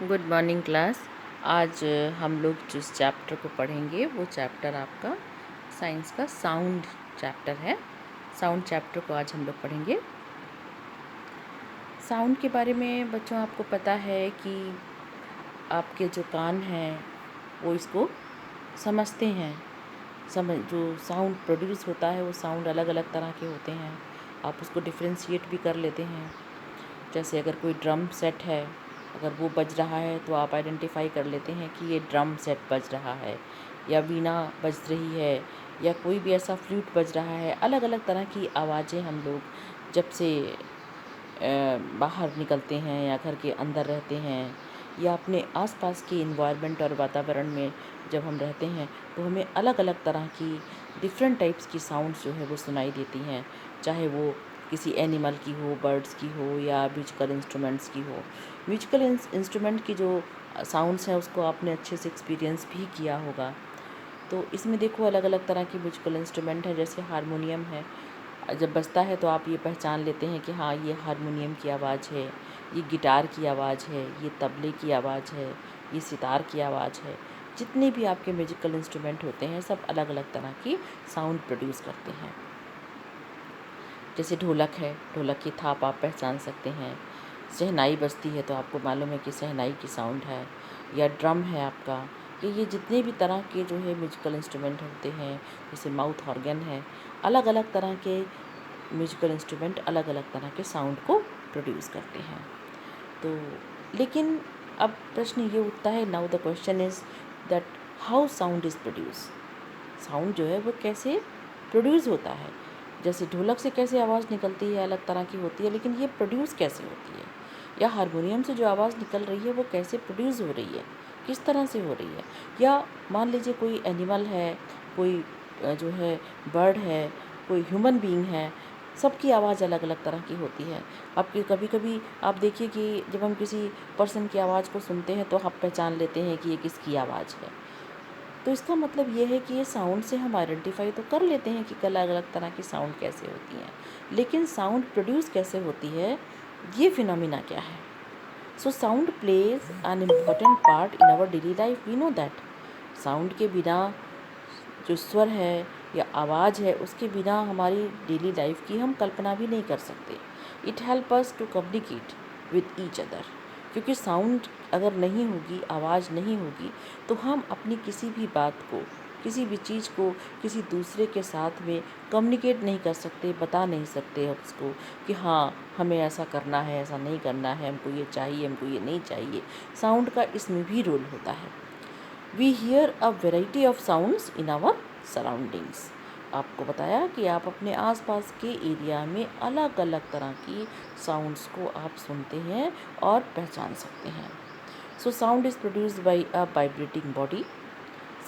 Good morning class. आज हम लोग जिस चैप्टर को पढ़ेंगे वो चैप्टर आपका साइंस का साउंड चैप्टर है। साउंड चैप्टर को आज हम लोग पढ़ेंगे। साउंड के बारे में बच्चों आपको पता है कि आपके जो कान हैं वो इसको समझते हैं। जो साउंड प्रोड्यूस होता है वो साउंड अलग अलग तरह के होते हैं। आप उसको डिफ्रेंशिएट भी कर लेते हैं। जैसे अगर कोई ड्रम सेट है, अगर वो बज रहा है तो आप आइडेंटिफाई कर लेते हैं कि ये ड्रम सेट बज रहा है, या वीणा बज रही है, या कोई भी ऐसा फ्लूट बज रहा है। अलग अलग तरह की आवाज़ें हम लोग जब से बाहर निकलते हैं या घर के अंदर रहते हैं या अपने आसपास के इन्वायरमेंट और वातावरण में जब हम रहते हैं तो हमें अलग अलग तरह की डिफरेंट टाइप्स की साउंड्स जो है वो सुनाई देती हैं। चाहे वो किसी एनिमल की हो, बर्ड्स की हो, या म्यूजिकल इंस्ट्रूमेंट्स की हो। म्यूजिकल इंस्ट्रूमेंट की जो साउंड्स हैं उसको आपने अच्छे से एक्सपीरियंस भी किया होगा। तो इसमें देखो अलग अलग तरह के म्यूजिकल इंस्ट्रूमेंट हैं। जैसे हारमोनियम है, जब बजता है तो आप ये पहचान लेते हैं कि हाँ ये हारमोनियम की आवाज़ है, ये गिटार की आवाज़ है, ये तबले की आवाज़ है, ये सितार की आवाज़ है। जितने भी आपके म्यूजिकल इंस्ट्रूमेंट होते हैं सब अलग अलग तरह की साउंड प्रोड्यूस करते हैं। जैसे ढोलक है, ढोलक की थाप आप पहचान सकते हैं। शहनाई बजती है तो आपको मालूम है कि शहनाई की साउंड है। या ड्रम है आपका, कि ये जितने भी तरह के जो है म्यूजिकल इंस्ट्रूमेंट होते हैं, जैसे माउथ ऑर्गन है, अलग अलग तरह के म्यूजिकल इंस्ट्रूमेंट अलग अलग तरह के साउंड को प्रोड्यूस करते हैं। तो लेकिन अब प्रश्न ये उठता है, now the question is that how sound is produce. Sound जो है वो कैसे प्रोड्यूस होता है। जैसे ढोलक से कैसे आवाज़ निकलती है अलग तरह की होती है, लेकिन ये प्रोड्यूस कैसे होती है। या हारमोनियम से जो आवाज़ निकल रही है वो कैसे प्रोड्यूस हो रही है, किस तरह से हो रही है। या मान लीजिए कोई एनिमल है, कोई जो है बर्ड है, कोई ह्यूमन बीइंग है, सबकी आवाज़ अलग अलग तरह की होती है। आपकी कभी कभी आप देखिए कि जब हम किसी पर्सन की आवाज़ को सुनते हैं तो आप पहचान लेते हैं कि ये किसकी आवाज़ है। तो इसका मतलब ये है कि ये साउंड से हम आइडेंटिफाई तो कर लेते हैं कि अलग अलग तरह की साउंड कैसे होती हैं, लेकिन साउंड प्रोड्यूस कैसे होती है, ये फिनोमिना क्या है। So sound plays an important part in our daily life. We know that sound के बिना जो स्वर है या आवाज़ है उसके बिना हमारी डेली लाइफ की हम कल्पना भी नहीं कर सकते। It help us to communicate with each other. क्योंकि साउंड अगर नहीं होगी, आवाज़ नहीं होगी, तो हम अपनी किसी भी बात को, किसी भी चीज़ को किसी दूसरे के साथ में कम्युनिकेट नहीं कर सकते, बता नहीं सकते उसको कि हाँ हमें ऐसा करना है, ऐसा नहीं करना है, हमको ये चाहिए, हमको ये नहीं चाहिए। साउंड का इसमें भी रोल होता है। We hear a variety of sounds in our surroundings. आपको बताया कि आप अपने आसपास के एरिया में अलग अलग तरह की साउंड्स को आप सुनते हैं और पहचान सकते हैं। So sound is produced by a vibrating body.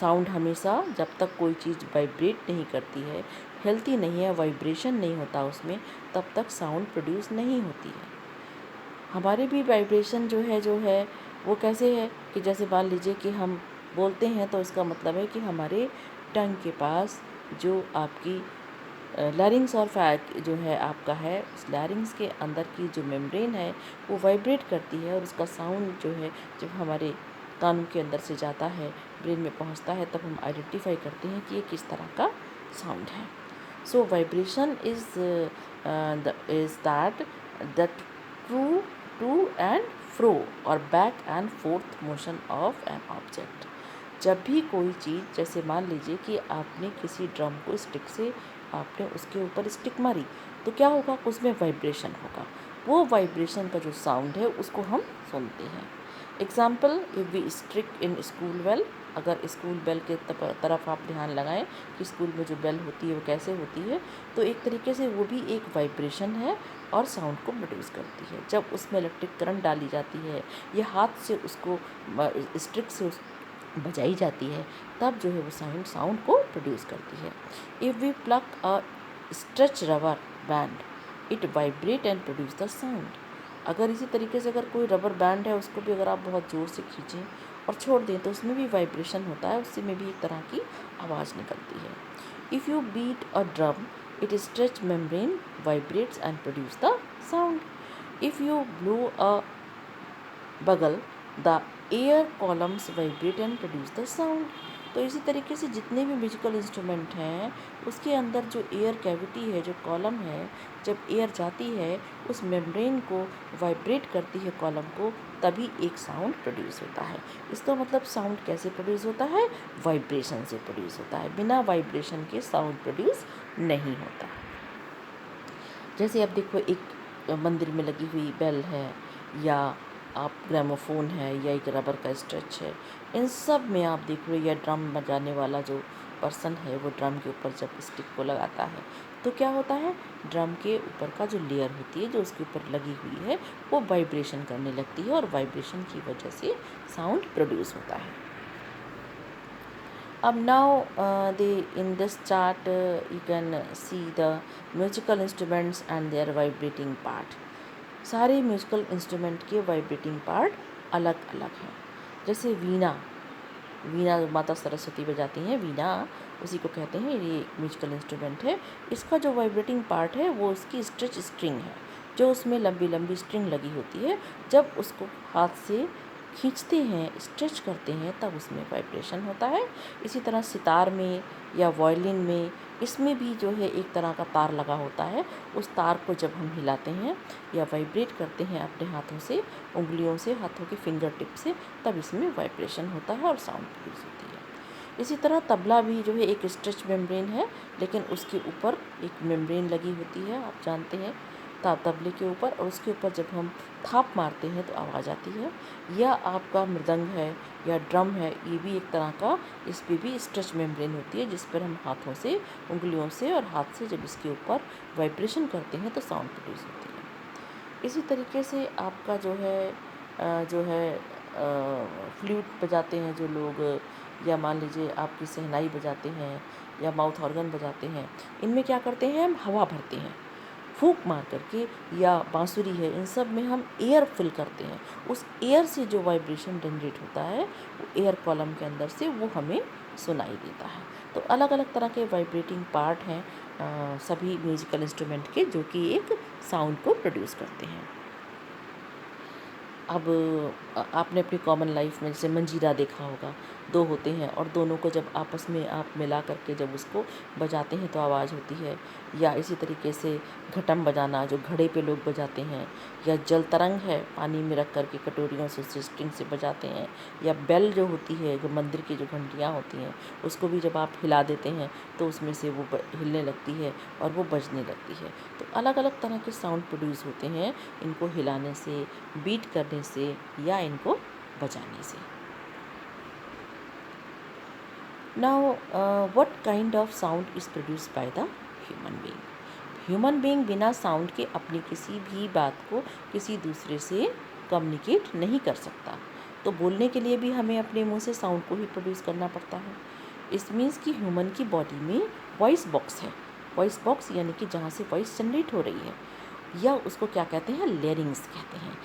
Sound हमेशा जब तक कोई चीज़ वाइब्रेट नहीं करती है, हेल्थी नहीं है, वाइब्रेशन नहीं होता उसमें, तब तक साउंड प्रोड्यूस नहीं होती है। हमारे भी वाइब्रेशन जो है वो कैसे है कि जैसे मान लीजिए कि हम बोलते हैं तो इसका मतलब है कि हमारे टंग के पास जो आपकी लैरिंग्स और फैक जो है आपका है, उस लैरिंग्स के अंदर की जो मेम्ब्रेन है वो वाइब्रेट करती है, और उसका साउंड जो है जब हमारे कानों के अंदर से जाता है, ब्रेन में पहुंचता है, तब हम आइडेंटिफाई करते हैं कि ये किस तरह का साउंड है। So vibration is that true to and fro or back and forth motion of an object. जब भी कोई चीज़, जैसे मान लीजिए कि आपने किसी ड्रम को स्टिक से आपने उसके ऊपर स्टिक मारी, तो क्या होगा, उसमें वाइब्रेशन होगा। वो वाइब्रेशन का जो साउंड है उसको हम सुनते हैं। Example, if we strike in school bell. अगर स्कूल बेल के तरफ आप ध्यान लगाएं कि स्कूल में जो बेल होती है वो कैसे होती है, तो एक तरीके से वो भी एक वाइब्रेशन है और साउंड को प्रोड्यूस करती है। जब उसमें इलेक्ट्रिक करंट डाली जाती है या हाथ से उसको स्ट्रिक से बजाई जाती है, तब जो है वो साउंड को प्रोड्यूस करती है। If we pluck a stretch rubber band, it vibrate and produce the sound. अगर इसी तरीके से अगर कोई रबर बैंड है उसको भी अगर आप बहुत ज़ोर से खींचें और छोड़ दें तो उसमें भी वाइब्रेशन होता है, उससे में भी एक तरह की आवाज़ निकलती है। If you beat a drum, it stretch membrane vibrates and produce the sound. If you blow a bugle, the air columns vibrate and produce the sound. तो इसी तरीके से जितने भी म्यूजिकल इंस्ट्रूमेंट हैं उसके अंदर जो एयर कैविटी है, जो कॉलम है, जब एयर जाती है उस मेम्ब्रेन को वाइब्रेट करती है कॉलम को, तभी एक साउंड प्रोड्यूस होता है। इसका मतलब साउंड कैसे प्रोड्यूस होता है? वाइब्रेशन से प्रोड्यूस होता है। बिना वाइब्रेशन के साउंड प्रोड्यूस नहीं होता। जैसे अब देखो, एक मंदिर में लगी हुई बेल है, या आप ग्रामोफोन है, या एक रबर का स्ट्रेच है, इन सब में आप देख रहे हो, या ड्रम बजाने वाला जो पर्सन है वो ड्रम के ऊपर जब स्टिक को लगाता है तो क्या होता है, ड्रम के ऊपर का जो लेयर होती है जो उसके ऊपर लगी हुई है वो वाइब्रेशन करने लगती है, और वाइब्रेशन की वजह से साउंड प्रोड्यूस होता है। अब now in this chart you can see the musical instruments and their vibrating part। सारे म्यूजिकल इंस्ट्रूमेंट के वाइब्रेटिंग पार्ट अलग अलग हैं। जैसे वीणा, वीणा माता सरस्वती बजाती हैं, वीणा उसी को कहते हैं, ये म्यूजिकल इंस्ट्रूमेंट है। इसका जो वाइब्रेटिंग पार्ट है वो उसकी स्ट्रेच स्ट्रिंग है, जो उसमें लंबी लंबी स्ट्रिंग लगी होती है। जब उसको हाथ से खींचते हैं, स्ट्रेच करते हैं, तब उसमें वाइब्रेशन होता है। इसी तरह सितार में या वायलिन में, इसमें भी जो है एक तरह का तार लगा होता है। उस तार को जब हम हिलाते हैं या वाइब्रेट करते हैं अपने हाथों से, उंगलियों से, हाथों के फिंगर टिप से, तब इसमें वाइब्रेशन होता है और साउंड प्रोड्यूस होती है। इसी तरह तबला भी जो है एक स्ट्रेच मेम्ब्रेन है, लेकिन उसके ऊपर एक मेम्ब्रेन लगी होती है, आप जानते हैं, तबले के ऊपर, और उसके ऊपर जब हम थाप मारते हैं तो आवाज़ आती है। या आपका मृदंग है या ड्रम है, ये भी एक तरह का, इस पर भी स्ट्रेच मेम्ब्रेन होती है, जिस पर हम हाथों से, उंगलियों से और हाथ से जब इसके ऊपर वाइब्रेशन करते हैं तो साउंड प्रोड्यूस होती है। इसी तरीके से आपका जो है फ्लूट बजाते हैं जो लोग, या मान लीजिए आपकी शहनाई बजाते हैं या माउथ ऑर्गन बजाते हैं, इनमें क्या करते हैं, हम हवा भरते हैं फूंक मार करके, या बांसुरी है, इन सब में हम एयर फिल करते हैं। उस एयर से जो वाइब्रेशन जनरेट होता है वो एयर कॉलम के अंदर से वो हमें सुनाई देता है। तो अलग अलग तरह के वाइब्रेटिंग पार्ट हैं सभी म्यूजिकल इंस्ट्रूमेंट के, जो कि एक साउंड को प्रोड्यूस करते हैं। अब आपने अपनी कॉमन लाइफ में जैसे मंजीरा देखा होगा, दो होते हैं और दोनों को जब आपस में आप मिला करके जब उसको बजाते हैं तो आवाज़ होती है। या इसी तरीके से घटम बजाना, जो घड़े पे लोग बजाते हैं, या जल तरंग है, पानी में रख करके कटोरियों से स्ट्रिंग से बजाते हैं। या बेल जो होती है, जो मंदिर की जो घंटियाँ होती हैं, उसको भी जब आप हिला देते हैं तो उसमें से वो हिलने लगती है और वो बजने लगती है। तो अलग अलग तरह के साउंड प्रोड्यूस होते हैं इनको हिलाने से, बीट करने से, या इनको बजाने से। Now, what kind of sound is produced by the human being? Human being बिना साउंड के अपनी किसी भी बात को किसी दूसरे से कम्युनिकेट नहीं कर सकता। तो बोलने के लिए भी हमें अपने मुंह से साउंड को ही प्रोड्यूस करना पड़ता है। इस मीन्स कि ह्यूमन की बॉडी में वॉइस बॉक्स है। वॉइस बॉक्स यानी कि जहाँ से वॉइस जनरेट हो रही है, या उसको क्या कहते हैं, लैरिंग्स कहते हैं।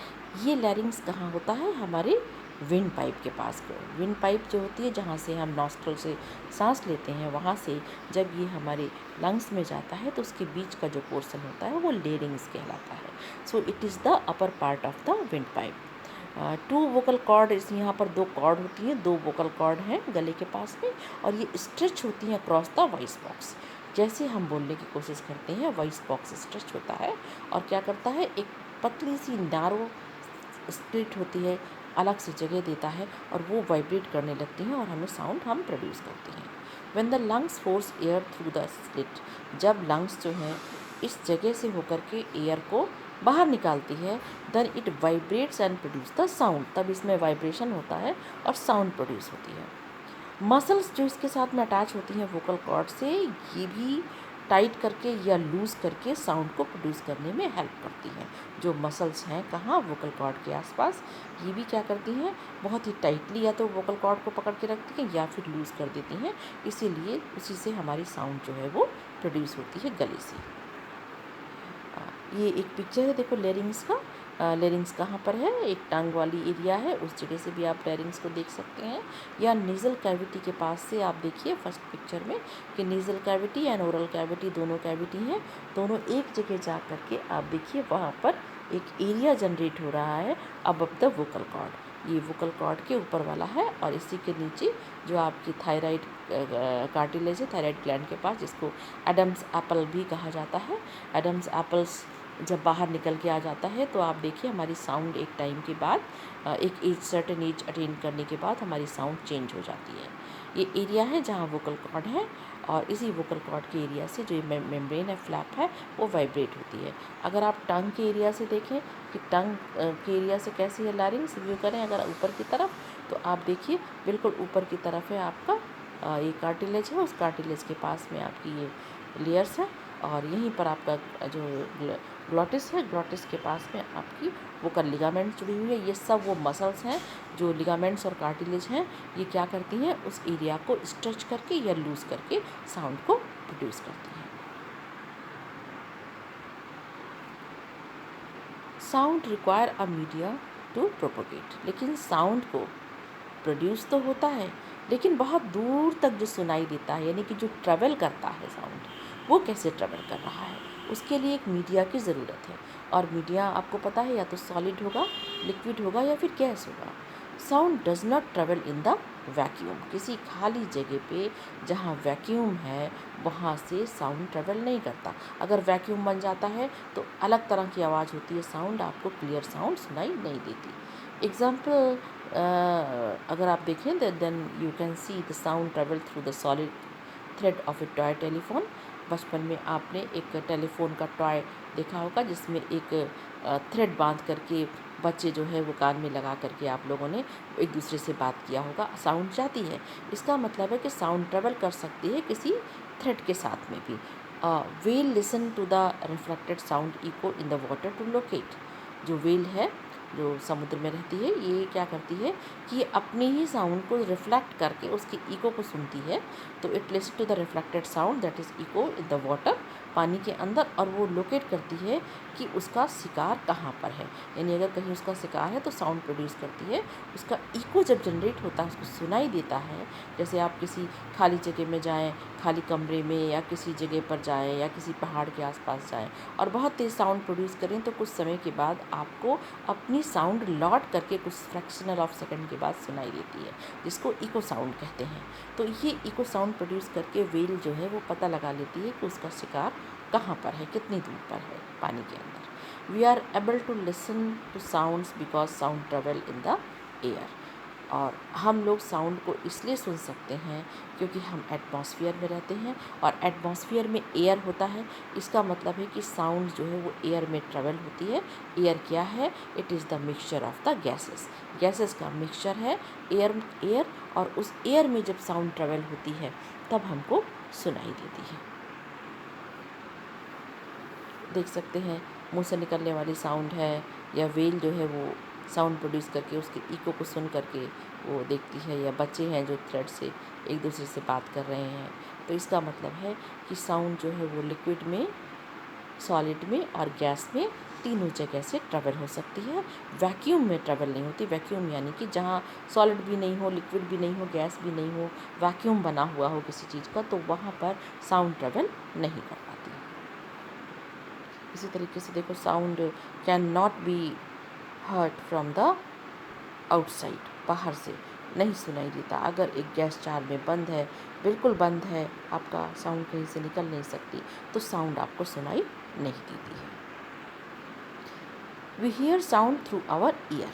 ये लैरिंग्स कहाँ होता है, हमारे विंड पाइप के पास। विंड पाइप जो होती है, जहाँ से हम नॉस्ट्रल से सांस लेते हैं, वहाँ से जब ये हमारे लंग्स में जाता है तो उसके बीच का जो पोर्शन होता है वो लैरिंग्स कहलाता है। So it is the upper part of the wind pipe. Two vocal cord, इस यहाँ पर दो कॉर्ड होती हैं, दो वोकल कॉर्ड हैं गले के पास में, और ये स्ट्रेच होती हैं अक्रॉस द वॉइस बॉक्स। जैसे हम बोलने की कोशिश करते हैं, वॉइस बॉक्स स्ट्रेच होता है और क्या करता है, एक पतली सी नारो स्प्लिट होती है, अलग से जगह देता है, और वो वाइब्रेट करने लगती हैं और हमें साउंड हम प्रोड्यूस करते हैं। When the lungs force air through the slit, जब लंग्स जो हैं इस जगह से होकर के एयर को बाहर निकालती है, then it vibrates and produce the sound, तब इसमें वाइब्रेशन होता है और साउंड प्रोड्यूस होती है। मसल्स जो इसके साथ में अटैच होती हैं वोकल कॉर्ड से, ये भी टाइट करके या लूज़ करके साउंड को प्रोड्यूस करने में हेल्प करती हैं। जो मसल्स हैं कहाँ, वोकल कॉर्ड के आसपास, ये भी क्या करती हैं, बहुत ही टाइटली या तो वोकल कॉर्ड को पकड़ के रखती हैं या फिर लूज़ कर देती हैं। इसीलिए उसी से हमारी साउंड जो है वो प्रोड्यूस होती है गले से। ये एक पिक्चर है, देखो लैरिंग्स का। लैरिंग्स कहाँ पर है, एक टांग वाली एरिया है, उस जगह से भी आप लैरिंग्स को देख सकते हैं। या नेज़ल कैविटी के पास से आप देखिए फर्स्ट पिक्चर में कि nasal cavity and oral cavity दोनों कैविटी हैं, दोनों एक जगह जा कर के आप देखिए वहाँ पर एक एरिया जनरेट हो रहा है अबव द वोकल कॉर्ड। ये वोकल कॉर्ड के ऊपर वाला है, और इसी के नीचे जो आपकी थायराइड कार्टिलेज है, थायराइड ग्लैंड के पास, जिसको एडम्स एप्पल भी कहा जाता है। एडम्स एप्पल्स जब बाहर निकल के आ जाता है तो आप देखिए हमारी साउंड एक टाइम के बाद, एक एज, सर्टेन एज अटेन करने के बाद हमारी साउंड चेंज हो जाती है। ये एरिया है जहाँ वोकल कॉर्ड है, और इसी वोकल कॉर्ड के एरिया से जो मेम्ब्रेन है, फ्लैप है, वो वाइब्रेट होती है। अगर आप टंग के एरिया से देखें कि टंग के एरिया से कैसी है लारिंग्स, व्यू करें अगर ऊपर की तरफ, तो आप देखिए बिल्कुल ऊपर की तरफ है आपका ये कार्टिलेज है, उस कार्टिलेज के पास में आपकी ये लेयर्स है, और यहीं पर आपका जो ग्लॉटिस है, ग्लॉटिस के पास में आपकी वोकल लिगामेंट जुड़ी हुई है। ये सब वो मसल्स हैं जो लिगामेंट्स और कार्टिलेज हैं, ये क्या करती हैं, उस एरिया को स्ट्रेच करके या लूज करके साउंड को प्रोड्यूस करती हैं। Sound require a media to propagate, लेकिन साउंड को प्रोड्यूस तो होता है, लेकिन बहुत दूर तक जो सुनाई देता है, यानी कि जो ट्रैवल करता है साउंड, वो कैसे ट्रैवल कर रहा है, उसके लिए एक मीडिया की ज़रूरत है। और मीडिया आपको पता है या तो सॉलिड होगा, लिक्विड होगा, या फिर गैस होगा। Sound does not travel in the vacuum, किसी खाली जगह पे जहाँ वैक्यूम है वहाँ से साउंड ट्रैवल नहीं करता। अगर वैक्यूम बन जाता है तो अलग तरह की आवाज़ होती है, साउंड आपको क्लियर साउंड सुनाई नहीं देती। एग्जाम्पल अगर आप देखें then you can see the sound travel through the solid thread of a toy telephone. बचपन में आपने एक टेलीफोन का टॉय देखा होगा जिसमें एक थ्रेड बांध करके बच्चे जो है वो कान में लगा करके आप लोगों ने एक दूसरे से बात किया होगा, साउंड जाती है। इसका मतलब है कि साउंड ट्रेवल कर सकती है किसी थ्रेड के साथ में भी। Whale listen to the reflected sound echo in the water to locate. जो वेल है जो समुद्र में रहती है, ये क्या करती है कि ये अपने ही साउंड को रिफ्लेक्ट करके उसके इको को सुनती है। तो it listen to the reflected sound that is echo in the water, पानी के अंदर, और वो लोकेट करती है कि उसका शिकार कहाँ पर है। यानी अगर कहीं उसका शिकार है तो साउंड प्रोड्यूस करती है, उसका इको जब जनरेट होता है, उसको सुनाई देता है। जैसे आप किसी खाली जगह में जाएं, खाली कमरे में या किसी जगह पर जाएं या किसी पहाड़ के आसपास जाएं और बहुत तेज़ साउंड प्रोड्यूस करें, तो कुछ समय के बाद आपको अपनी साउंड लौट करके कुछ फ्रैक्शनल ऑफ सेकंड के बाद सुनाई देती है, जिसको इको साउंड कहते हैं। तो ये इको साउंड प्रोड्यूस करके वेल जो है वो पता लगा लेती है कि उसका शिकार कहाँ पर है, कितनी दूर पर है पानी के अंदर। We are able to listen to sounds because sound travel in the air. और हम लोग साउंड को इसलिए सुन सकते हैं क्योंकि हम एटमॉस्फेयर में रहते हैं, और एटमॉस्फेयर में एयर होता है। इसका मतलब है कि साउंड जो है वो एयर में ट्रेवल होती है। एयर क्या है? It is the mixture of the gases. Gases का मिक्सचर है एयर, और उस एयर में जब साउंड ट्रेवल होती है तब हमको सुनाई देती है। देख सकते हैं मुंह से निकलने वाली साउंड है, या वेल जो है वो साउंड प्रोड्यूस करके उसके इको को सुन करके वो देखती है, या बच्चे हैं जो थ्रेड से एक दूसरे से बात कर रहे हैं। तो इसका मतलब है कि साउंड जो है वो लिक्विड में, सॉलिड में और गैस में, तीनों जगह से ट्रेवल हो सकती है। वैक्यूम में ट्रेवल नहीं होती। वैक्यूम यानी कि जहाँ सॉलिड भी नहीं हो, लिक्विड भी नहीं हो, गैस भी नहीं हो, वैक्यूम बना हुआ हो किसी चीज़ का, तो वहाँ पर साउंड ट्रेवल नहीं कर पाती। इसी तरीके से देखो, sound can not be heard from the outside, बाहर से नहीं सुनाई देता। अगर एक गैस जार में बंद है, बिल्कुल बंद है, आपका साउंड कहीं से निकल नहीं सकती, तो साउंड आपको सुनाई नहीं देती है। We hear sound through our ear.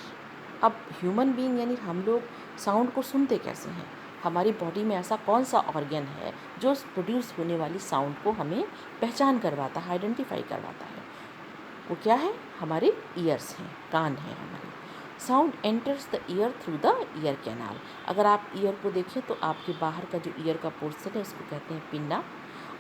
अब ह्यूमन बीइंग यानी हम लोग साउंड को सुनते कैसे हैं? हमारी बॉडी में ऐसा कौन सा ऑर्गन है जो प्रोड्यूस होने वाली साउंड को हमें पहचान करवाता है, आइडेंटिफाई करवाता है? वो क्या है? हमारे ईयर्स हैं, कान हैं हमारे। Sound enters the year through the ear canal. अगर आप ईयर को देखें तो आपके बाहर का जो ईयर का पोर्शन है उसको कहते हैं पिन्ना,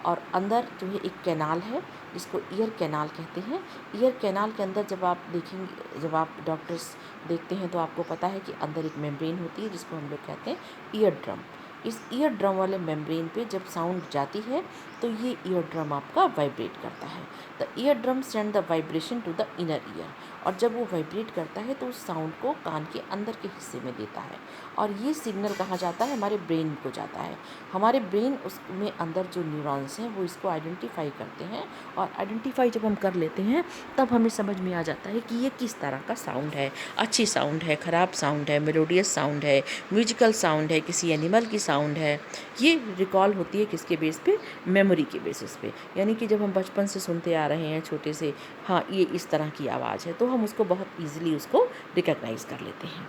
और अंदर जो है एक कैनाल है जिसको ईयर कैनाल कहते हैं। ईयर कैनाल के अंदर जब आप देखेंगे, जब आप डॉक्टर्स देखते हैं तो आपको पता है कि अंदर एक मेम्ब्रेन होती है जिसको हम लोग कहते हैं ईयर ड्रम। इस ईयर ड्रम वाले मेम्ब्रेन पे जब साउंड जाती है तो ये ईयर ड्रम आपका वाइब्रेट करता है। The ear drum send the vibration to the inner ear. और जब वो वाइब्रेट करता है तो उस साउंड को कान के अंदर के हिस्से में देता है, और ये सिग्नल कहाँ जाता है, हमारे ब्रेन को जाता है। हमारे ब्रेन उसमें अंदर जो न्यूरॉन्स हैं वो इसको आइडेंटिफाई करते हैं, और आइडेंटिफाई जब हम कर लेते हैं तब हमें समझ में आ जाता है कि ये किस तरह का साउंड है, अच्छी साउंड है, ख़राब साउंड है, मेलोडियस साउंड है, म्यूजिकल साउंड है, किसी एनिमल की साउंड है। ये रिकॉल होती है किसके बेस पे, मेमोरी के बेसिस पे। यानी कि जब हम बचपन से सुनते आ रहे हैं छोटे से, हाँ ये इस तरह की आवाज़ है, तो हम उसको बहुत ईजिली उसको रिकग्नाइज़ कर लेते हैं।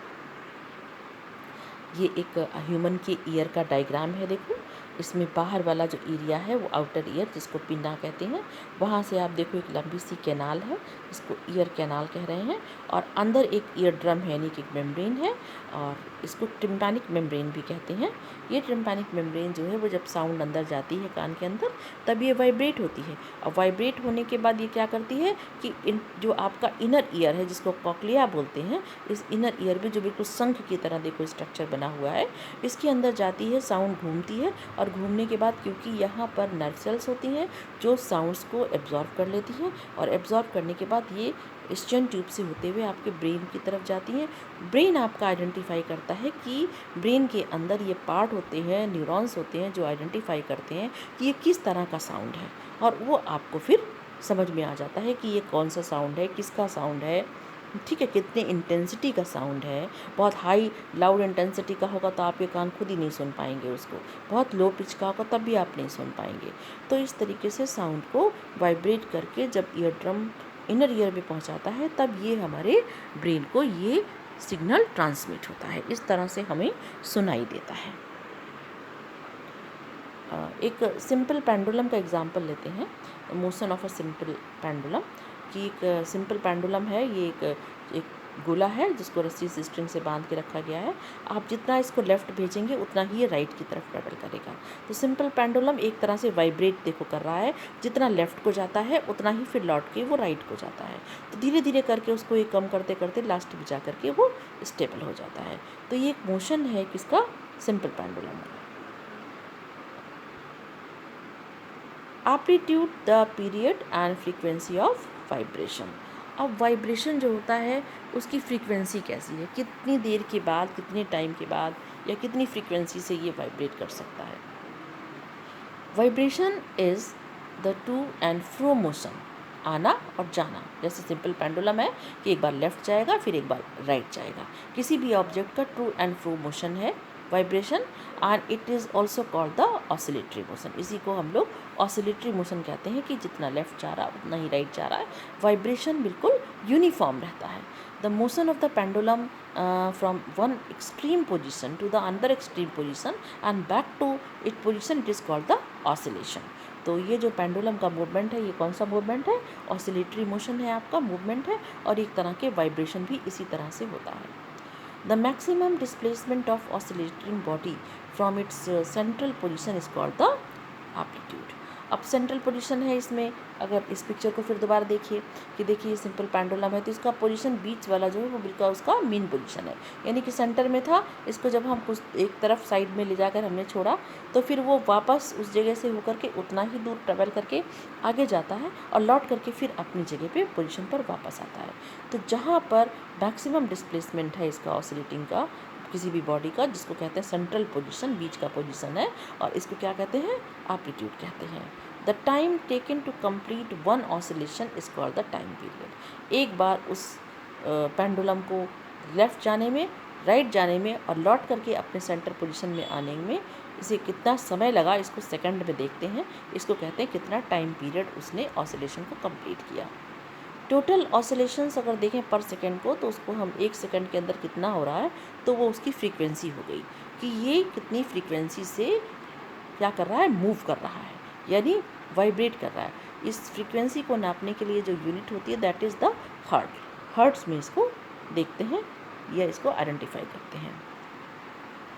ये एक ह्यूमन के ईयर का डायग्राम है। देखो इसमें बाहर वाला जो एरिया है वो आउटर ईयर, जिसको पिन्ना कहते हैं, वहाँ से आप देखो एक लंबी सी कैनाल है, इसको ईयर कैनाल कह रहे हैं, और अंदर एक ईयर ड्रम है, यानी कि एक मेम्ब्रेन है, और इसको टिम्पैनिक मेम्ब्रेन भी कहते हैं। ये टिम्पैनिक मेम्ब्रेन जो है वो जब साउंड अंदर जाती है कान के अंदर तब ये वाइब्रेट होती है, और वाइब्रेट होने के बाद ये क्या करती है कि जो आपका इनर ईयर है जिसको कॉक्लिया बोलते हैं, इस इनर ईयर में जो बिल्कुल शंख की तरह देखो स्ट्रक्चर बना हुआ है, इसके अंदर जाती है, साउंड घूमती है, और घूमने के बाद क्योंकि यहाँ पर नर्व सेल्स होती हैं जो साउंड्स को एब्जॉर्ब कर लेती हैं, और एब्जॉर्ब करने के बाद ये स्टेन ट्यूब से होते हुए आपके ब्रेन की तरफ जाती हैं। ब्रेन आपका आइडेंटिफाई करता है कि ब्रेन के अंदर ये पार्ट होते हैं, न्यूरॉन्स होते हैं जो आइडेंटिफाई करते हैं कि ये किस तरह का साउंड है, और वो आपको फिर समझ में आ जाता है कि ये कौन सा साउंड है, किसका साउंड है, ठीक है, कितने इंटेंसिटी का साउंड है। बहुत हाई लाउड इंटेंसिटी का होगा तो आपके कान खुद ही नहीं सुन पाएंगे उसको, बहुत लो पिच का होगा तब भी आप नहीं सुन पाएंगे। तो इस तरीके से साउंड को वाइब्रेट करके जब ईयर ड्रम इनर ईयर में पहुंचाता है तब ये हमारे ब्रेन को ये सिग्नल ट्रांसमिट होता है, इस तरह से हमें सुनाई देता है। एक सिंपल पेंडुलम का एग्जांपल लेते हैं, motion of a simple pendulum. कि एक सिंपल पेंडुलम है, ये एक गोला है जिसको रस्सी से स्ट्रिंग से बांध के रखा गया है। आप जितना इसको लेफ़्ट भेजेंगे उतना ही ये राइट की तरफ ट्रेवल करेगा। तो सिंपल पेंडुलम एक तरह से वाइब्रेट देखो कर रहा है, जितना लेफ़्ट को जाता है उतना ही फिर लौट के वो राइट को जाता है। तो धीरे धीरे करके उसको ये कम करते करते लास्ट में जा करके वो स्टेबल हो जाता है। तो ये एक मोशन है किसका, सिंपल पेंडुलम का। Amplitude the period and frequency of vibration. अब वाइब्रेशन जो होता है उसकी फ्रीक्वेंसी कैसी है, कितनी देर के बाद, कितने टाइम के बाद, या कितनी फ्रीक्वेंसी से ये वाइब्रेट कर सकता है। Vibration is the two and fro motion, आना और जाना। जैसे सिंपल पेंडुलम है कि एक बार लेफ़्ट जाएगा फिर एक बार राइट जाएगा, किसी भी ऑब्जेक्ट का टू एंड फ्रो मोशन है vibration, and it is also called the oscillatory motion. इसी को हम लोग ऑसिलेटरी मोशन कहते हैं कि जितना लेफ़्ट जा रहा है उतना ही राइट जा रहा है, वाइब्रेशन बिल्कुल यूनिफॉर्म रहता है। The motion of the pendulum from one extreme position to the another extreme position and back to it position, it is called the oscillation. तो ये जो पेंडुलम का मूवमेंट है ये कौन सा मूवमेंट है, ऑसिलेटरी मोशन है, आपका मूवमेंट है, और एक तरह के वाइब्रेशन भी इसी तरह से होता है। The maximum displacement of oscillating body from its central position is called the amplitude। अब सेंट्रल पोजीशन है इसमें, अगर इस पिक्चर को फिर दोबारा देखिए कि देखिए सिंपल पेंडुलम है तो इसका पोजीशन बीच वाला जो है वो बिल्कुल उसका मेन पोजीशन है, यानी कि सेंटर में था। इसको जब हम कुछ एक तरफ साइड में ले जाकर हमने छोड़ा तो फिर वो वापस उस जगह से होकर के उतना ही दूर ट्रेवल करके आगे जाता है और लौट करके फिर अपनी जगह पे पोजीशन पर वापस आता है। तो जहाँ पर मैक्सिमम डिस्प्लेसमेंट है इसका ऑसिलेटिंग का किसी भी बॉडी का, जिसको कहते हैं सेंट्रल पोजीशन, बीच का पोजीशन है, और इसको क्या कहते हैं, एम्पलीट्यूड कहते हैं। The time taken to complete one oscillation is called the time period. एक बार उस पेंडुलम को लेफ़्ट जाने में, राइट जाने में और लौट करके अपने सेंटर पोजीशन में आने में इसे कितना समय लगा, इसको सेकंड में देखते हैं। इसको कहते हैं कितना टाइम पीरियड उसने ऑसिलेशन को कंप्लीट किया। टोटल ऑसिलेशंस अगर देखें पर सेकंड को तो उसको हम एक सेकंड के अंदर कितना हो रहा है तो वो उसकी फ्रीक्वेंसी हो गई कि ये कितनी फ्रीक्वेंसी से क्या कर रहा है, मूव कर रहा है, यानी वाइब्रेट कर रहा है। इस फ्रीक्वेंसी को नापने के लिए जो यूनिट होती है दैट इज़ द हर्ट्ज़ में इसको देखते हैं या इसको आइडेंटिफाई करते हैं।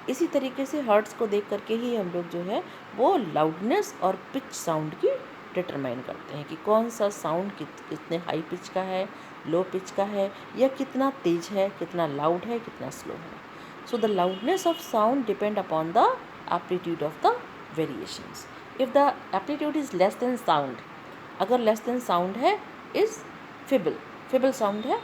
इसी तरीके से हर्ट्ज़ को देख करके ही हम लोग जो है वो लाउडनेस और पिच साउंड की डिटरमाइन करते हैं कि कौन सा साउंड कितने हाई पिच का है, लो पिच का है, या कितना तेज है, कितना लाउड है, कितना स्लो है। So the loudness of sound depend upon the amplitude of the variations. If the amplitude is less than sound, अगर लेस देन साउंड है इज़ फिबल साउंड है,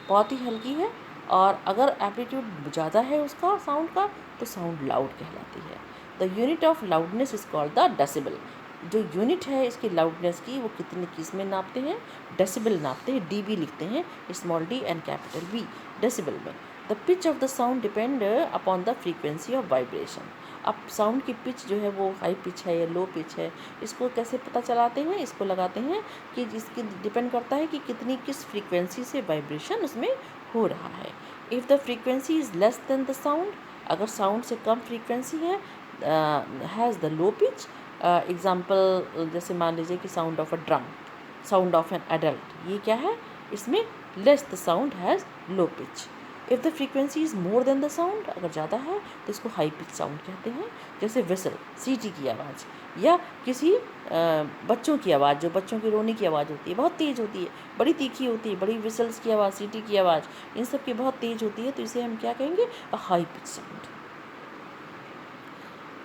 बहुत ही हल्की है, और अगर एम्पलीट्यूड ज़्यादा है उसका साउंड का तो साउंड लाउड कहलाती है। The unit of loudness is called the decibel. जो यूनिट है इसकी लाउडनेस की, वो कितने किस में नापते हैं, डेसिबल नापते हैं, डीबी लिखते हैं, small D and capital B, decibel में। The pitch of the sound depend upon the frequency of vibration. अब साउंड की पिच जो है वो हाई पिच है या लो पिच है, इसको कैसे पता चलाते हैं, इसको लगाते हैं कि जिसकी डिपेंड करता है कि कितनी किस फ्रीक्वेंसी से वाइब्रेशन उसमें हो रहा है। If the frequency is less than the sound, अगर साउंड से कम फ्रीक्वेंसी है, has the low pitch. Example जैसे मान लीजिए कि sound of a drum, sound of an adult, ये क्या है, इसमें less the sound has low pitch. If the frequency is more than the sound, अगर ज़्यादा है तो इसको हाई पिच साउंड कहते हैं। जैसे विसल, सीटी की आवाज़, या किसी बच्चों की आवाज़, जो बच्चों की रोने की आवाज़ होती है, बहुत तेज़ होती है, बड़ी तीखी होती है, बड़ी विसल्स की आवाज़, सीटी की आवाज़, इन सब की बहुत तेज़ होती है, तो इसे हम क्या कहेंगे, a high pitch sound.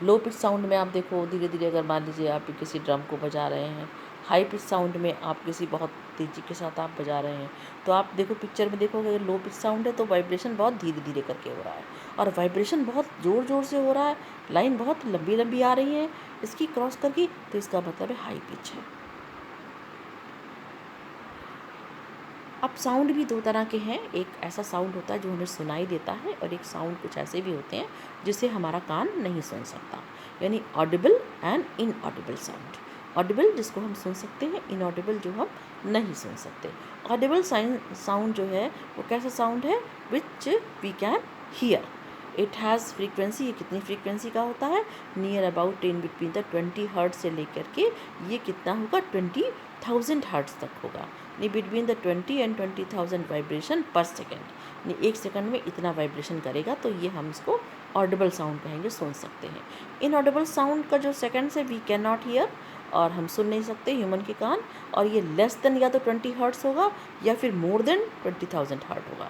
Low pitch sound में आप देखो धीरे धीरे, अगर मान लीजिए आप किसी ड्रम को बजा रहे हैं, हाई पिच साउंड में आप किसी बहुत तेज़ी के साथ आप बजा रहे हैं, तो आप देखो पिक्चर में देखोगे अगर लो पिच साउंड है तो वाइब्रेशन बहुत धीरे धीरे करके हो रहा है, और वाइब्रेशन बहुत ज़ोर ज़ोर से हो रहा है, लाइन बहुत लंबी लंबी आ रही है इसकी क्रॉस करके, तो इसका मतलब है हाई पिच है। अब साउंड भी दो तरह के हैं, एक ऐसा साउंड होता है जो हमें सुनाई देता है, और एक साउंड कुछ ऐसे भी होते हैं जिसे हमारा कान नहीं सुन सकता, यानी Audible and inaudible sound. Audible जिसको हम सुन सकते हैं, इनऑडिबल जो हम नहीं सुन सकते। ऑडिबल साउंड जो है वो कैसा साउंड है, which we can hear. It has frequency, ये कितनी फ्रीक्वेंसी का होता है, near about in between the 20 hertz से लेकर के ये कितना होगा, 20,000 हर्ट्ज तक होगा, यानी बिटवीन द 20 एंड 20,000 वाइब्रेशन पर सेकेंड, यानी एक सेकंड में इतना वाइब्रेशन करेगा, तो ये हम इसको ऑडिबल साउंड कहेंगे, सुन सकते हैं। इनऑडिबल साउंड का जो सेकंड से वी कैन नॉट हियर, और हम सुन नहीं सकते ह्यूमन के कान, और ये लेस देन या तो 20 हर्ट्स होगा या फिर मोर देन 20,000 हर्ट होगा।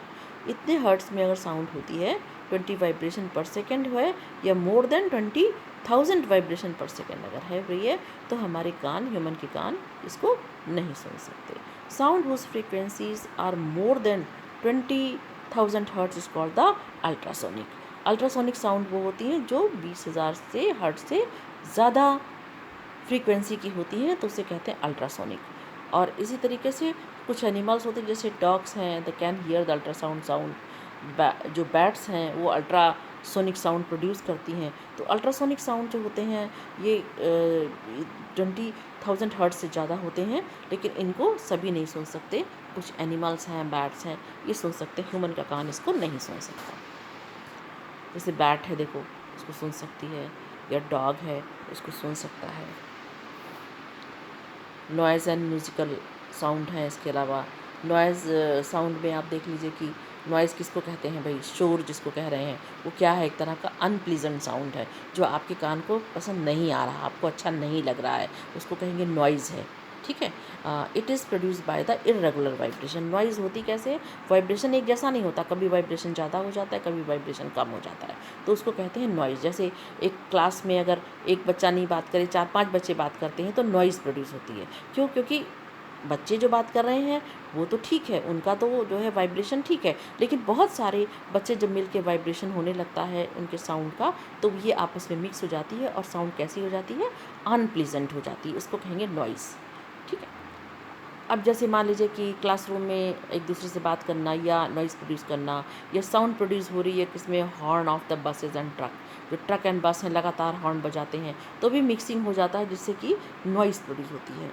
इतने हर्ट्स में अगर साउंड होती है, 20 वाइब्रेशन पर सेकेंड है, या मोर देन 20,000 वाइब्रेशन पर सेकेंड अगर है रही है, तो हमारे कान, ह्यूमन के कान इसको नहीं सुन सकते। Sound whose frequencies are more than 20,000 hertz is called the ultrasonic. Ultrasonic sound वो होती हैं जो 20,000 से हर्ट्ज से ज़्यादा फ्रीक्वेंसी की होती हैं, तो उसे कहते हैं अल्ट्रासोनिक। और इसी तरीके से कुछ एनिमल्स होते हैं जैसे डॉग्स हैं, the can hear the ultrasound sound. जो बैट्स हैं वो अल्ट्रासोनिक साउंड प्रोड्यूस करती हैं। तो अल्ट्रासोनिक साउंड जो होते हैं ये 20,000 हर्ट्ज से ज़्यादा होते हैं, लेकिन इनको सभी नहीं सुन सकते। कुछ एनिमल्स हैं, बैट्स हैं, ये सुन सकते हैं, ह्यूमन का कान इसको नहीं सुन सकता। जैसे बैट है देखो, उसको सुन सकती है, या डॉग है उसको सुन सकता है। नॉइज़ एंड म्यूज़िकल साउंड है। इसके अलावा नॉइज़ साउंड में आप देख लीजिए कि नॉइज़ किसको कहते हैं भाई, शोर जिसको कह रहे हैं, वो क्या है, एक तरह का अनप्लीजेंट साउंड है जो आपके कान को पसंद नहीं आ रहा, आपको अच्छा नहीं लग रहा है, उसको कहेंगे नॉइज़ है। ठीक है। It is produce by the irregular vibration. Noise होती कैसे, वाइब्रेशन एक जैसा नहीं होता, कभी वाइब्रेशन ज़्यादा हो जाता है, कभी वाइब्रेशन कम हो जाता है, तो उसको कहते हैं नॉइज़। जैसे एक क्लास में अगर एक बच्चा नहीं बात करे, 4-5 बच्चे बात करते हैं, तो नॉइज़ प्रोड्यूस होती है। क्यों? क्योंकि बच्चे जो बात कर रहे हैं वो तो ठीक है, उनका तो जो है वाइब्रेशन ठीक है, लेकिन बहुत सारे बच्चे जब मिल के वाइब्रेशन होने लगता है उनके साउंड का, तो ये आपस में मिक्स हो जाती है और साउंड कैसी हो जाती है, अनप्लीजेंट हो जाती है, उसको कहेंगे नॉइज़। ठीक है। अब जैसे मान लीजिए कि क्लासरूम में एक दूसरे से बात करना या नॉइज़ प्रोड्यूस करना, या साउंड प्रोड्यूस हो रही है किसमें, horn of the buses and truck, जो ट्रक एंड बस हैं लगातार हॉर्न बजाते हैं, तो भी मिक्सिंग हो जाता है जिससे कि नॉइज़ प्रोड्यूस होती है।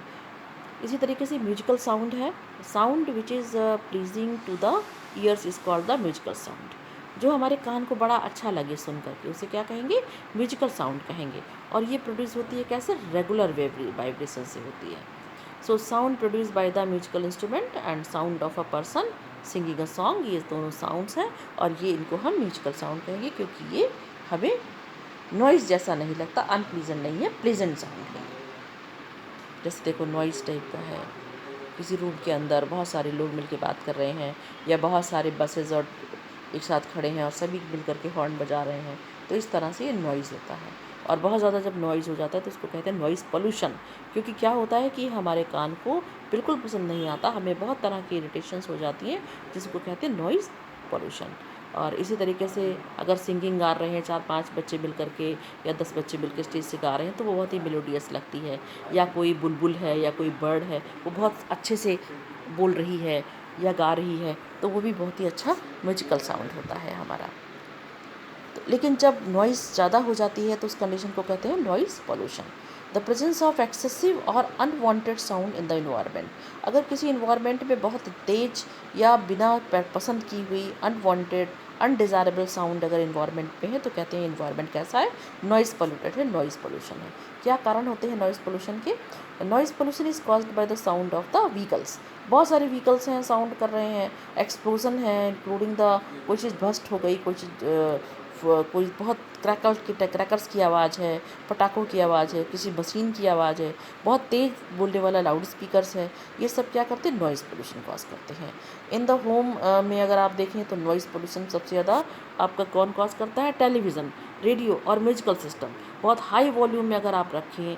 इसी तरीके से म्यूजिकल साउंड है, sound which is pleasing to the ears is called the musical sound. जो हमारे कान को बड़ा अच्छा लगे सुन करके, उसे क्या कहेंगे, म्यूजिकल साउंड कहेंगे। और ये प्रोड्यूस होती है कैसे, रेगुलर वाइब्रेशन से होती है। So sound produce by the musical instrument and sound of a person singing a song, ये दोनों साउंड्स हैं, और ये इनको हम म्यूजिकल साउंड कहेंगे, क्योंकि ये हमें नॉइज़ जैसा नहीं लगता, अनप्लीजेंट नहीं है, प्लीजेंट साउंड है। जैसे देखो नॉइज़ टाइप का है, किसी रूम के अंदर बहुत सारे लोग मिलके बात कर रहे हैं, या बहुत सारे बसेस और एक साथ खड़े हैं और सभी मिल करके हॉर्न बजा रहे हैं, तो इस तरह से ये नॉइज़ होता है। और बहुत ज़्यादा जब नॉइज़ हो जाता है तो उसको कहते हैं नॉइज़ पोल्यूशन। क्योंकि क्या होता है कि हमारे कान को बिल्कुल पसंद नहीं आता, हमें बहुत तरह की इरिटेशंस हो जाती हैं, जिसको कहते हैं नॉइज़ पोल्यूशन। और इसी तरीके से अगर सिंगिंग गा रहे हैं 4-5 बच्चे मिल कर के या 10 बच्चे मिल के स्टेज से गा रहे हैं तो वो बहुत ही मेलोडियस लगती है। या कोई बुलबुल है या कोई बर्ड है, वो बहुत अच्छे से बोल रही है या गा रही है, तो वो भी बहुत ही अच्छा म्यूजिकल साउंड होता है हमारा। तो लेकिन जब नॉइज़ ज़्यादा हो जाती है तो उस कंडीशन को कहते हैं noise pollution. The presence of excessive or unwanted sound in the environment. अगर किसी इन्वायरमेंट में बहुत तेज या बिना पसंद की हुई अनवांटेड अनडिज़ायरेबल साउंड अगर इन्वायरमेंट में है तो कहते हैं इन्वायरमेंट कैसा है, नॉइज़ पोल्यूटेड है, नॉइज़ पोल्यूशन है। क्या कारण होते हैं नॉइज़ पोल्यूशन के? Noise pollution is caused by the sound of the vehicles. बहुत सारे व्हीकल्स हैं, साउंड कर रहे हैं, एक्सप्लोजन है, इंक्लूडिंग द कोई चीज़ बस्ट हो गई, कोई चीज़ कोई बहुत क्रैकर्स की आवाज़ है, पटाखों की आवाज़ है, किसी मशीन की आवाज़ है, बहुत तेज़ बोलने वाला लाउड स्पीकर्स है, ये सब क्या करते हैं, नॉइज़ पोल्यूशन कॉज करते हैं। इन द होम में अगर आप देखें तो नॉइज़ पोल्यूशन सबसे ज़्यादा आपका कौन कॉज करता है, टेलीविज़न, रेडियो और म्यूजिकल सिस्टम। बहुत हाई वॉल्यूम में अगर आप रखें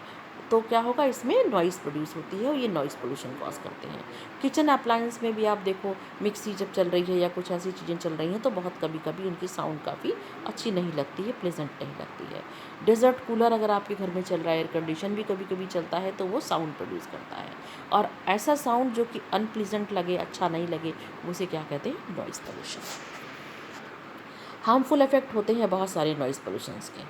तो क्या होगा, इसमें नॉइज़ प्रोड्यूस होती है और ये नॉइज़ पोल्यूशन कॉज करते हैं। किचन अप्लायंस में भी आप देखो, मिक्सी जब चल रही है या कुछ ऐसी चीज़ें चल रही हैं तो बहुत कभी कभी उनकी साउंड काफ़ी अच्छी नहीं लगती है, प्लेजेंट नहीं लगती है। डेजर्ट कूलर अगर आपके घर में चल रहा है, एयर कंडीशन भी कभी कभी चलता है तो वो साउंड प्रोड्यूस करता है, और ऐसा साउंड जो कि अनप्लीजेंट लगे, अच्छा नहीं लगे, उसे क्या कहते हैं, नॉइज़ पोल्यूशन। हार्मफुल इफेक्ट होते हैं बहुत सारे नॉइज़ पोल्यूशंस के।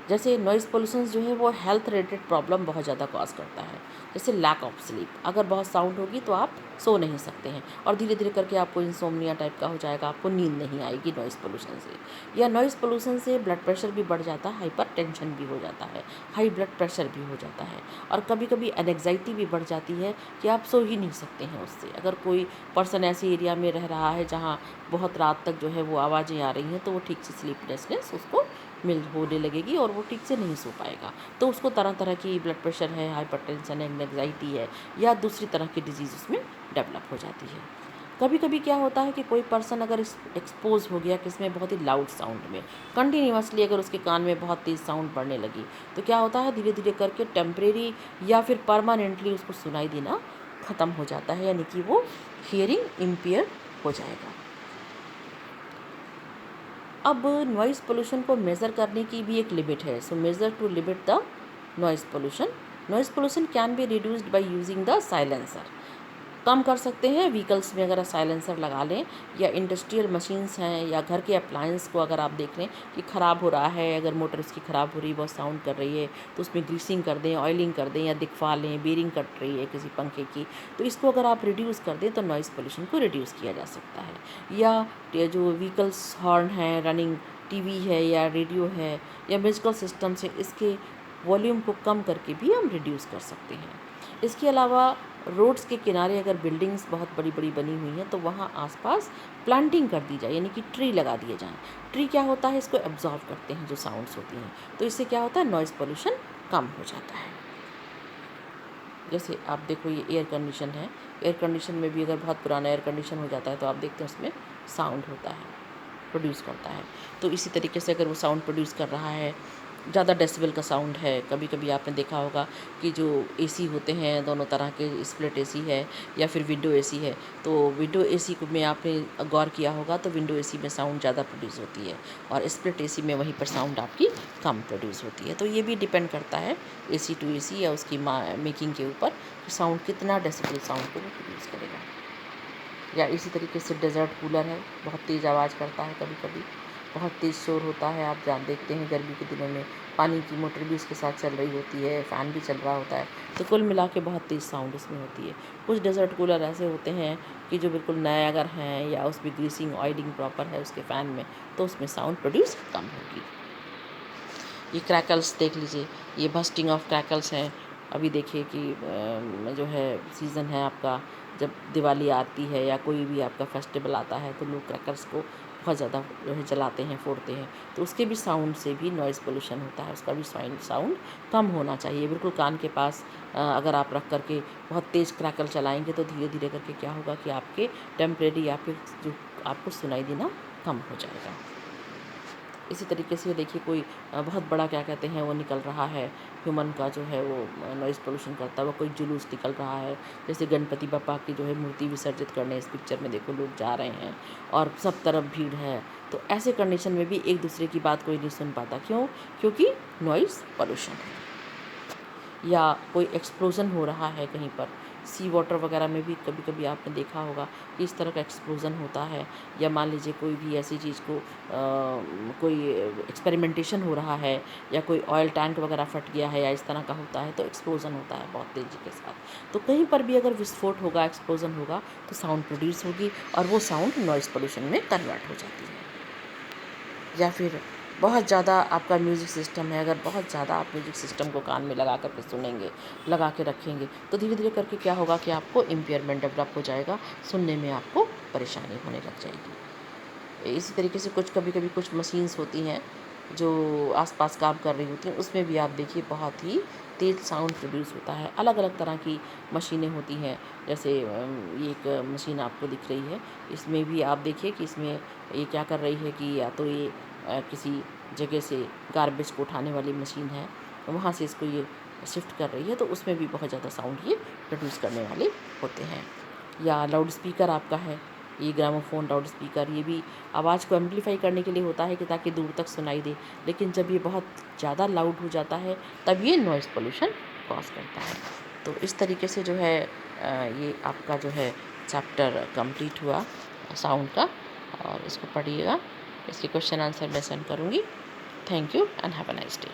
जैसे नॉइज़ पोल्यूशन जो है वो हेल्थ रिलेटेड प्रॉब्लम बहुत ज़्यादा कॉज करता है। जैसे लैक ऑफ स्लीप, अगर बहुत साउंड होगी तो आप सो नहीं सकते हैं और धीरे धीरे करके आपको इंसोम्निया टाइप का हो जाएगा, आपको नींद नहीं आएगी नॉइज़ पोल्यूशन से। या नॉइज़ पोल्यूशन से ब्लड प्रेशर भी बढ़ जाता है, हाइपर टेंशन भी हो जाता है, हाई ब्लड प्रेशर भी हो जाता है, और कभी कभी एनेक्साइटी भी बढ़ जाती है कि आप सो ही नहीं सकते हैं उससे। अगर कोई पर्सन ऐसे एरिया में रह रहा है जहाँ बहुत रात तक जो है वो आवाज़ें आ रही हैं तो वो ठीक से स्लीपलेसनेस उसको मिल होने लगेगी और वो ठीक से नहीं सो पाएगा, तो उसको तरह तरह की ब्लड प्रेशर है, हाइपरटेंशन है, एंग्जाइटी है, या दूसरी तरह की डिजीज़ उसमें डेवलप हो जाती है। कभी कभी क्या होता है कि कोई पर्सन अगर एक्सपोज हो गया किसमें, बहुत ही लाउड साउंड में, कंटिन्यूसली अगर उसके कान में बहुत तेज़ साउंड पड़ने लगी तो क्या होता है, धीरे धीरे करके टेम्परेरी या फिर परमानेंटली उसको सुनाई देना ख़त्म हो जाता है, यानी कि वो हियरिंग इम्पेयर हो जाएगा। अब नॉइज़ पोल्यूशन को मेज़र करने की भी एक लिमिट है। So measure to limit the noise pollution. Noise pollution can be reduced by using the silencer. कम कर सकते हैं व्हीकल्स में अगर साइलेंसर लगा लें, या इंडस्ट्रियल मशीन्स हैं या घर के अप्लायंस को अगर आप देख लें कि ख़राब हो रहा है, अगर मोटर उसकी ख़राब हो रही है, बहुत साउंड कर रही है, तो उसमें ग्रीसिंग कर दें, ऑयलिंग कर दें, या दिखवा लें, बेरिंग कट रही है किसी पंखे की, तो इसको अगर आप रिड्यूस कर दें तो नॉइज़ पोल्यूशन को रिड्यूस किया जा सकता है। या ये जो व्हीकल्स हॉर्न है, रनिंग टीवी है या रेडियो है या म्यूजिकल सिस्टम से, इसके वॉल्यूम को कम करके भी हम रिड्यूस कर सकते हैं। इसके अलावा रोड्स के किनारे अगर बिल्डिंग्स बहुत बड़ी बड़ी बनी हुई हैं तो वहाँ आसपास प्लांटिंग कर दी जाए, यानी कि ट्री लगा दिए जाएं। ट्री क्या होता है, इसको एब्जॉर्व करते हैं जो साउंड्स होती हैं, तो इससे क्या होता है, नॉइज़ पोल्यूशन कम हो जाता है। जैसे आप देखो ये एयर कंडीशन है, एयर कंडीशन में भी अगर बहुत पुराना एयर कंडीशन हो जाता है तो आप देखते हैं उसमें साउंड होता है, प्रोड्यूस करता है। तो इसी तरीके से अगर वो साउंड प्रोड्यूस कर रहा है, ज़्यादा डेसिबल का साउंड है, कभी कभी आपने देखा होगा कि जो एसी होते हैं दोनों तरह के, स्प्लिट एसी है या फिर विंडो एसी है, तो विंडो एसी में आपने गौर किया होगा तो विंडो एसी में साउंड ज़्यादा प्रोड्यूस होती है और स्प्लिट एसी में वहीं पर साउंड आपकी कम प्रोड्यूस होती है। तो ये भी डिपेंड करता है एसी टू एसी या उसकी मेकिंग के ऊपर कि साउंड कितना डेसिबल साउंड को वो प्रोड्यूस करेगा। या इसी तरीके से डेजर्ट कूलर है, बहुत तेज़ आवाज़ करता है, कभी कभी बहुत तेज़ शोर होता है। आप देखते हैं गर्मी के दिनों में पानी की मोटर भी उसके साथ चल रही होती है, फ़ैन भी चल रहा होता है, तो कुल मिला के बहुत तेज़ साउंड उसमें होती है। कुछ डेजर्ट कूलर ऐसे होते हैं कि जो बिल्कुल नए अगर हैं या उसमें ग्रीसिंग ऑयलिंग प्रॉपर है उसके फ़ैन में, तो उसमें साउंड प्रोड्यूस कम होगी। ये क्रैकल्स देख लीजिए, ये बस्टिंग ऑफ क्रैकल्स हैं। अभी देखिए कि जो है सीज़न है आपका, जब दिवाली आती है या कोई भी आपका फेस्टिवल आता है तो लोग क्रैकर्स को बहुत ज़्यादा जो है जलाते हैं, फोड़ते हैं, तो उसके भी साउंड से भी नॉइज़ पोल्यूशन होता है, उसका भी साउंड कम होना चाहिए। बिल्कुल कान के पास अगर आप रख करके बहुत तेज़ क्रैकल चलाएँगे तो धीरे धीरे करके क्या होगा कि आपके टेम्परेरी या फिर जो आपको सुनाई देना कम हो जाएगा। इसी तरीके से देखिए कोई बहुत बड़ा क्या कहते हैं वो निकल रहा है, ह्यूमन का जो है वो नॉइज़ पोल्यूशन करता हुआ कोई जुलूस निकल रहा है, जैसे गणपति बप्पा की जो है मूर्ति विसर्जित करने इस पिक्चर में देखो लोग जा रहे हैं और सब तरफ भीड़ है। तो ऐसे कंडीशन में भी एक दूसरे की बात कोई नहीं सुन पाता, क्यों? क्योंकि नॉइज़ पोल्यूशन है। या कोई एक्सप्लोज़न हो रहा है कहीं पर, सी वाटर वगैरह में भी कभी कभी आपने देखा होगा कि इस तरह का एक्सप्लोज़न होता है। या मान लीजिए कोई भी ऐसी चीज़ को कोई एक्सपेरिमेंटेशन हो रहा है, या कोई ऑयल टैंक वगैरह फट गया है या इस तरह का होता है, तो एक्सप्लोज़न होता है बहुत तेज़ी के साथ। तो कहीं पर भी अगर विस्फोट होगा, एक्सप्लोज़न होगा, तो साउंड प्रोड्यूस होगी और वो साउंड नॉइज़ पोल्यूशन में कन्वर्ट हो जाती है। या फिर बहुत ज़्यादा आपका म्यूज़िक सिस्टम है, अगर बहुत ज़्यादा आप म्यूज़िक सिस्टम को कान में लगा कर के सुनेंगे, लगा के रखेंगे, तो धीरे धीरे करके क्या होगा कि आपको इम्पेयरमेंट डेवलप हो जाएगा, सुनने में आपको परेशानी होने लग जाएगी। इसी तरीके से कुछ कभी कभी कुछ मशीन्स होती हैं जो आसपास काम कर रही होती हैं, उसमें भी आप देखिए बहुत ही तेज़ साउंड प्रोड्यूस होता है। अलग अलग तरह की मशीनें होती हैं, जैसे ये एक मशीन आपको दिख रही है, इसमें भी आप देखिए कि इसमें ये क्या कर रही है कि या तो ये किसी जगह से गार्बेज को उठाने वाली मशीन है, वहाँ से इसको ये शिफ्ट कर रही है, तो उसमें भी बहुत ज़्यादा साउंड ये प्रोड्यूस करने वाले होते हैं। या लाउड स्पीकर आपका है, ये ग्रामोफोन लाउड स्पीकर, ये भी आवाज़ को एम्पलीफाई करने के लिए होता है कि ताकि दूर तक सुनाई दे, लेकिन जब ये बहुत ज़्यादा लाउड हो जाता है तब ये नॉइज़ पोल्यूशन कॉज करता है। तो इस तरीके से जो है ये आपका जो है चैप्टर कंप्लीट हुआ साउंड का, और इसको पढ़िएगा, इसके क्वेश्चन आंसर मैं सेंड करूँगी। Thank you and have a nice day.